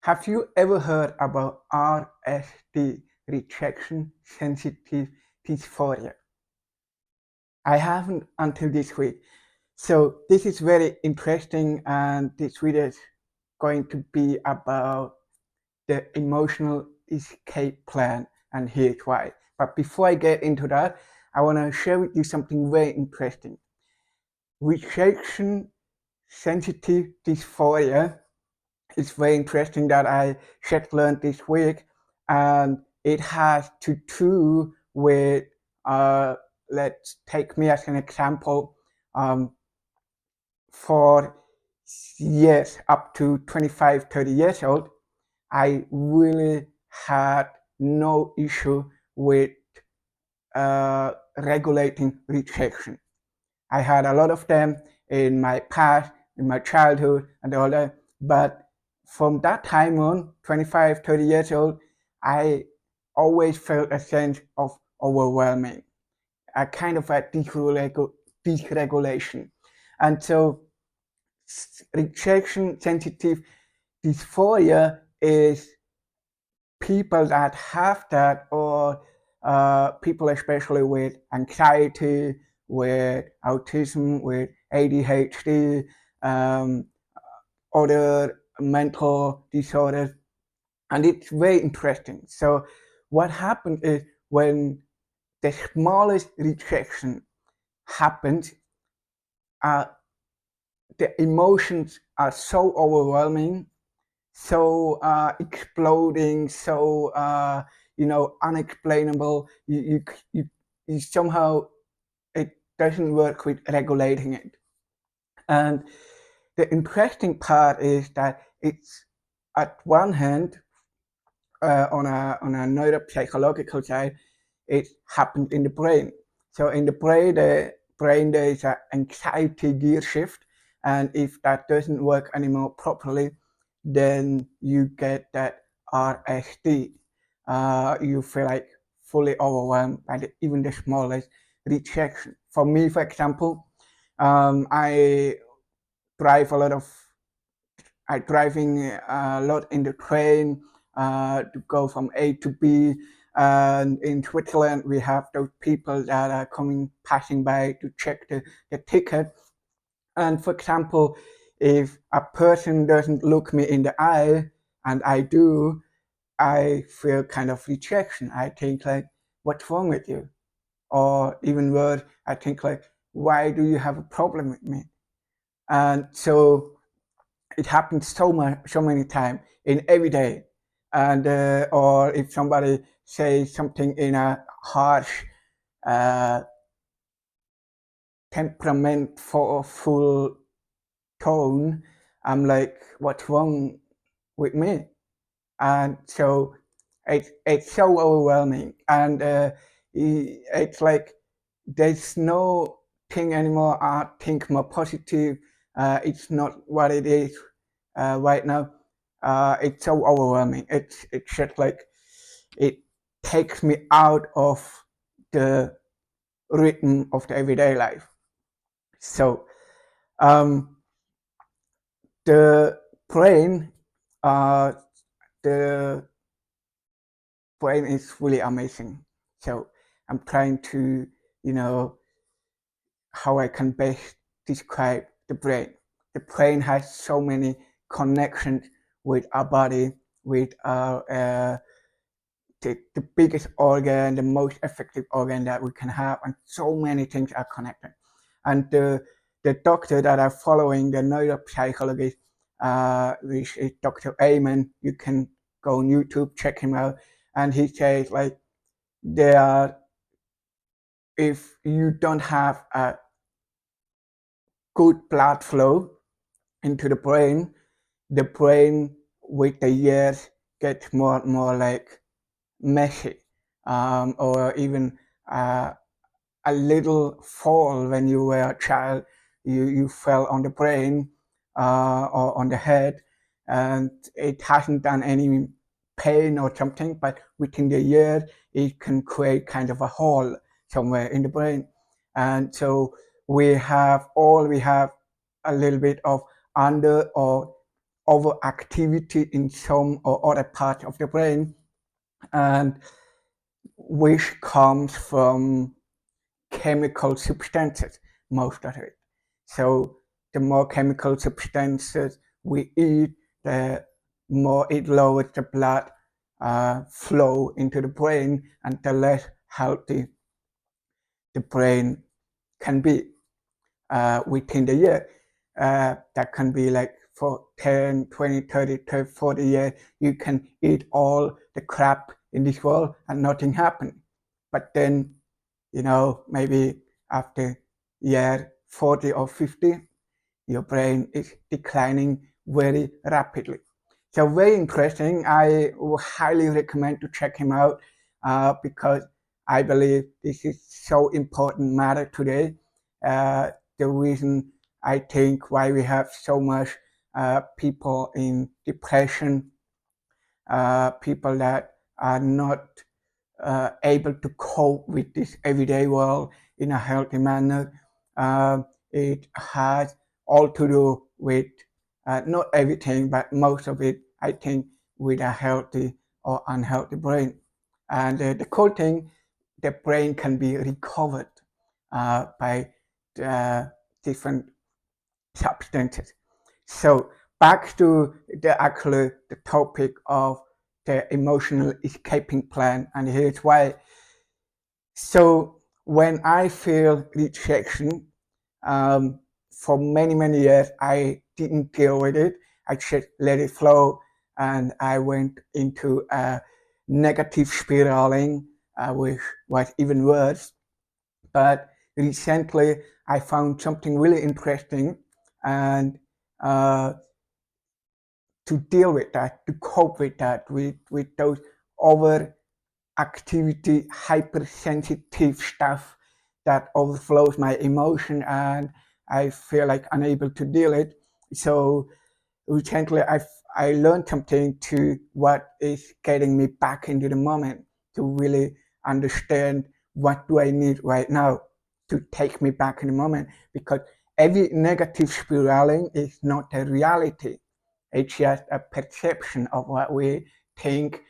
Have you ever heard about RSD, rejection sensitive dysphoria? I haven't until this week. So this is very interesting, and this video is going to be about the emotional escape plan, and here's why. But before I get into that, I want to share with you something very interesting. Rejection sensitive dysphoria is very interesting that I just learned this week, and it has to do with, let's take me as an example. For years, up to 25, 30 years old, I really had no issue with regulating rejection. I had a lot of them in my past, in my childhood and all that. But from that time on, 25, 30 years old, I always felt a sense of overwhelming, a kind of a dysregulation. And so rejection sensitive dysphoria is people that have that, or people especially with anxiety, with autism, with ADHD, other mental disorders, and it's very interesting. So what happens is when the smallest rejection happens, uh, the emotions are so overwhelming, so exploding, so unexplainable. You somehow, it doesn't work with regulating it. And the interesting part is that it's, at one hand, on a neuropsychological side, it happens in the brain. So in the brain there is an anxiety gear shift, and if that doesn't work anymore properly, then you get that RSD. You feel like fully overwhelmed by even the smallest rejection. For me, for example, I drive a lot of I driving a lot in the train to go from A to B. And in Switzerland, we have those people that are passing by to check the ticket. And for example, if a person doesn't look me in the eye, and I do, I feel kind of rejection. I think like, what's wrong with you? Or even worse, I think like, why do you have a problem with me? And so it happens so many times in every day. And or if somebody says something in a harsh, uh, full tone, I'm like, what's wrong with me? And so it's so overwhelming, and it's like there's no thing anymore. I think more positive. It's not what it is right now. It's so overwhelming. It's just like it takes me out of the rhythm of the everyday life. So um, the brain, uh, the brain is really amazing. So I'm trying to, you know, how I can best describe the brain. The brain has so many connections with our body, with the biggest organ, the most effective organ that we can have, and so many things are connected. And the doctor that I'm following, the neuropsychologist, which is Dr. Amen, you can go on YouTube, check him out, and he says like, there are, if you don't have a good blood flow into the brain with the years gets more and more like messy, or even a little fall when you were a child, you fell on the brain or on the head, and it hasn't done any pain or something, but within the years it can create kind of a hole somewhere in the brain. And so we have a little bit of under or overactivity in some or other part of the brain, and which comes from chemical substances, most of it. So the more chemical substances we eat, the more it lowers the blood flow into the brain, and the less healthy the brain can be within the year. That can be like for 10, 20, 30, 40 years, you can eat all the crap in this world and nothing happens. But then, maybe after year 40 or 50, your brain is declining very rapidly. So very interesting. I would highly recommend to check him out because I believe this is so important matter today. The reason I think why we have so much people in depression, people that are not able to cope with this everyday world in a healthy manner. It has all to do with not everything, but most of it, I think, with a healthy or unhealthy brain. And the cool thing, the brain can be recovered by different substances. So back to the topic of the emotional escaping plan, and here's why. So when I feel rejection, for many years I didn't deal with it. I just let it flow, and I went into a negative spiraling, which was even worse. But recently I found something really interesting, and to deal with that, to cope with that, with those overactivity, hypersensitive stuff that overflows my emotion, and I feel like unable to deal it. So recently I learned something to what is getting me back into the moment, to really understand what do I need right now to take me back in the moment, because every negative spiraling is not a reality. It's just a perception of what we think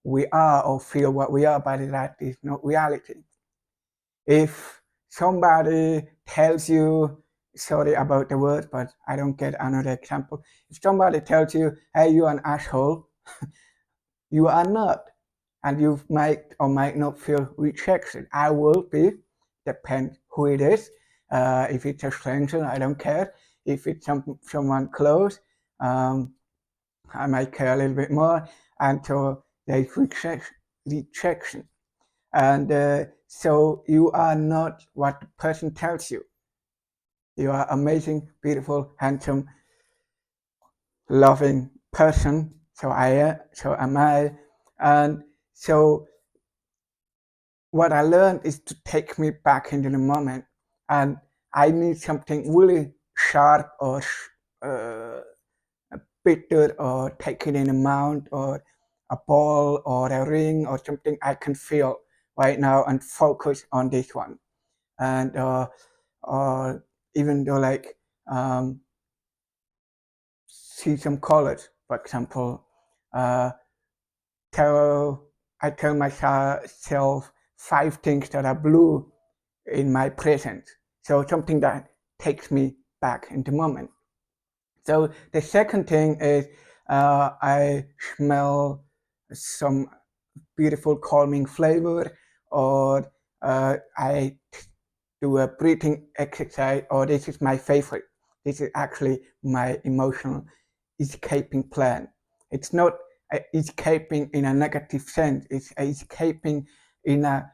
we are or feel what we are, but that is not reality. If somebody tells you, sorry about the word, but I don't get another example. If somebody tells you, hey, you're an asshole, you are not. And you might or might not feel rejection. I will be, depends who it is. If it's a stranger, I don't care. If it's someone close, I might care a little bit more. And so there's rejection. And so you are not what the person tells you. You are amazing, beautiful, handsome, loving person. So am I. And so what I learned is to take me back into the moment. And I need something really sharp or uh, bitter, or taken in a mount, or a ball or a ring or something I can feel right now and focus on this one. And or even though like see some colors, for example, uh, tell I tell myself 5 things that are blue in my present. So something that takes me back in the moment. So the second thing is I smell some beautiful calming flavor, or I do a breathing exercise, or this is my favorite. This is actually my emotional escaping plan. It's not escaping in a negative sense. It's escaping in a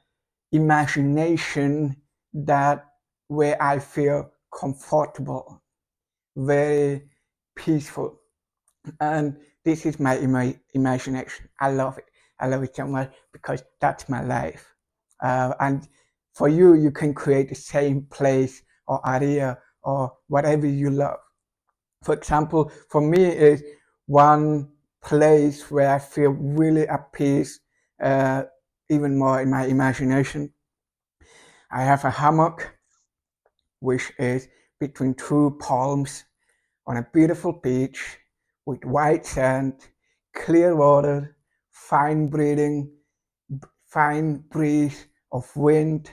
imagination that where I feel comfortable, very peaceful. And this is my imagination. I love it. I love it so much because that's my life. And for you, you can create the same place or area or whatever you love. For example, for me is one place where I feel really at peace, even more in my imagination. I have a hammock, which is between two palms on a beautiful beach with white sand, clear water, fine breathing, fine breeze of wind,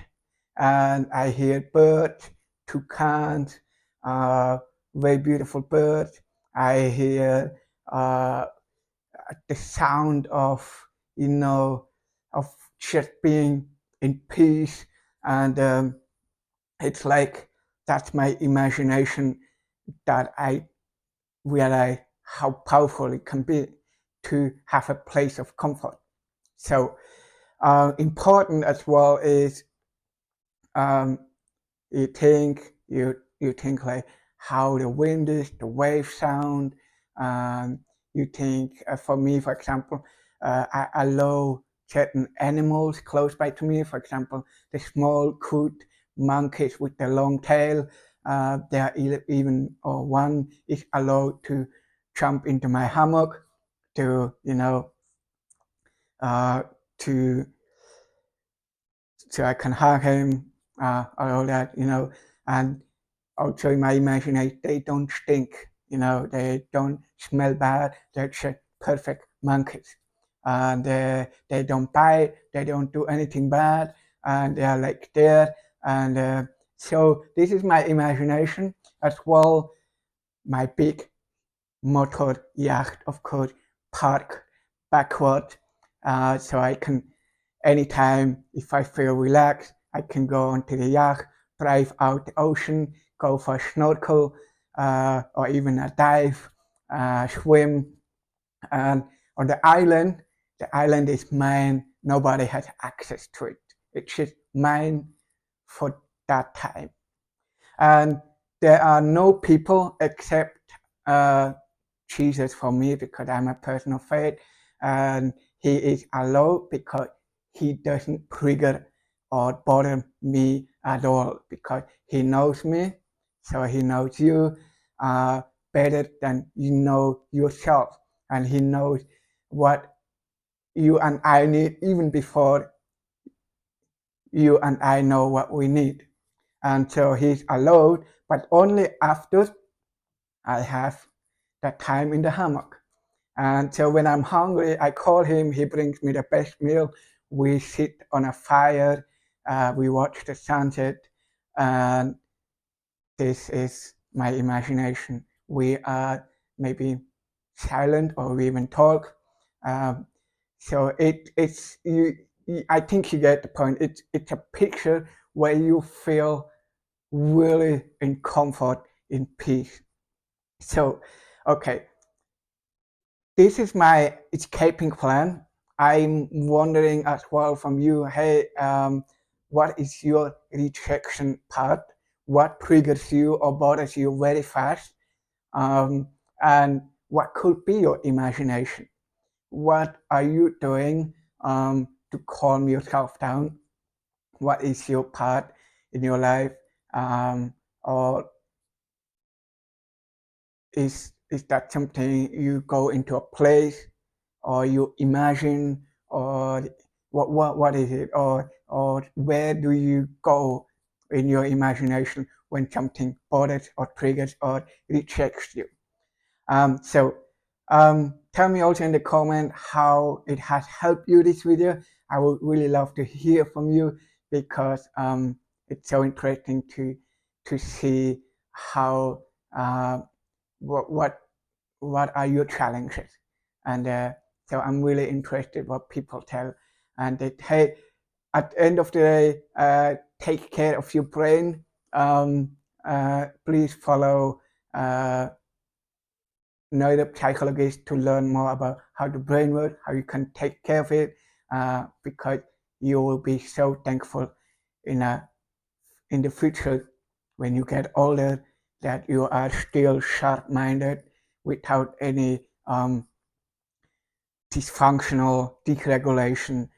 and I hear birds, toucans, very beautiful birds. I hear the sound of, you know, of just being in peace, and it's like that's my imagination that I realize how powerful it can be to have a place of comfort. So important as well is um, you think like how the wind is, the wave sound. Um, you think for me, for example, I allow certain animals close by to me. For example, the small cute monkeys with the long tail. They are even or one is allowed to jump into my hammock to uh, to so I can hug him, all that, and also in my imagination, they don't stink, they don't smell bad, they're just perfect monkeys. And they don't bite, they don't do anything bad, and they are like there. And so this is my imagination as well. My big motor yacht, of course, park backward, so I can anytime if I feel relaxed, I can go onto the yacht, drive out the ocean, go for a snorkel, or even a dive, swim. And on the island is mine. Nobody has access to it. It's just mine for that time. And there are no people except uh, Jesus for me because I'm a person of faith, and he is allowed because he doesn't trigger or bother me at all because he knows me, so he knows you better than you know yourself, and he knows what you and I need even before you and I know what we need. And so he's allowed, but only after I have that time in the hammock. And so when I'm hungry, I call him, he brings me the best meal. We sit on a fire, we watch the sunset, and this is my imagination. We are maybe silent or we even talk. Um, so it's I think you get the point. It's a picture where you feel really in comfort, in peace. So, okay, this is my escaping plan. I'm wondering as well from you, hey, what is your rejection part? What triggers you or bothers you very fast? Um, and what could be your imagination? What are you doing to calm yourself down? What is your part in your life? Or is that something you go into a place or you imagine, or what is it, or where do you go in your imagination when something bothers or triggers or rejects you? So tell me also in the comment how it has helped you, this video. I would really love to hear from you because it's so interesting to see how what what are your challenges, and so I'm really interested what people tell, and that hey, at the end of the day, take care of your brain. Please follow neuropsychologist to learn more about how the brain works, how you can take care of it, because you will be so thankful in a in the future when you get older that you are still sharp-minded without any dysfunctional deregulation,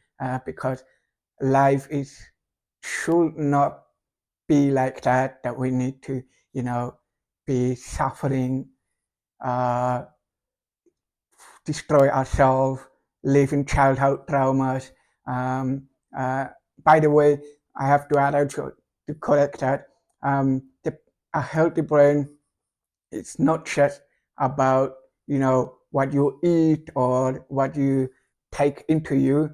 because life is should not be like that we need to be suffering, uh, destroy ourselves, live in childhood traumas. Um, uh, by the way, I have to add to correct that. A healthy brain, it's not just about what you eat or what you take into you.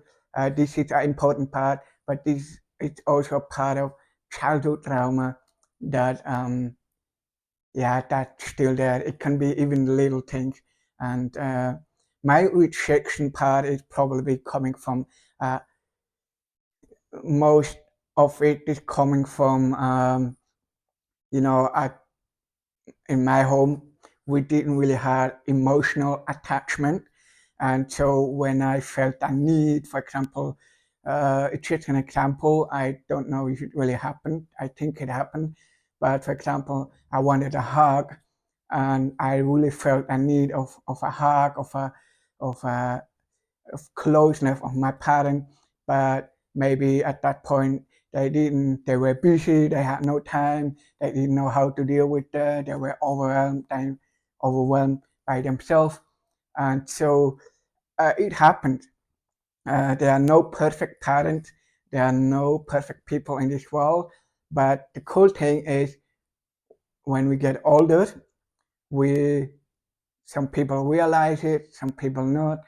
This is an important part, but this is also part of childhood trauma that that's still there. It can be even little things. And my rejection part is probably coming from most of it is coming from in my home we didn't really have emotional attachment, and so when I felt a need, for example, it's just an example, I don't know if it really happened, I think it happened, but for example, I wanted a hug and I really felt a need of a hug, of a of closeness of my parents, but maybe at that point they were busy, they had no time, they didn't know how to deal with that, they were overwhelmed by themselves, and so it happened. There are no perfect parents, there are no perfect people in this world, but the cool thing is when we get older, we some people realize it, some people not.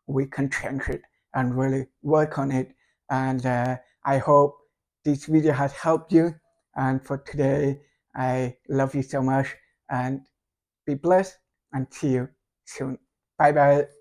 We can change it and really work on it. And I hope this video has helped you. And for today, I love you so much and be blessed and see you soon. Bye bye.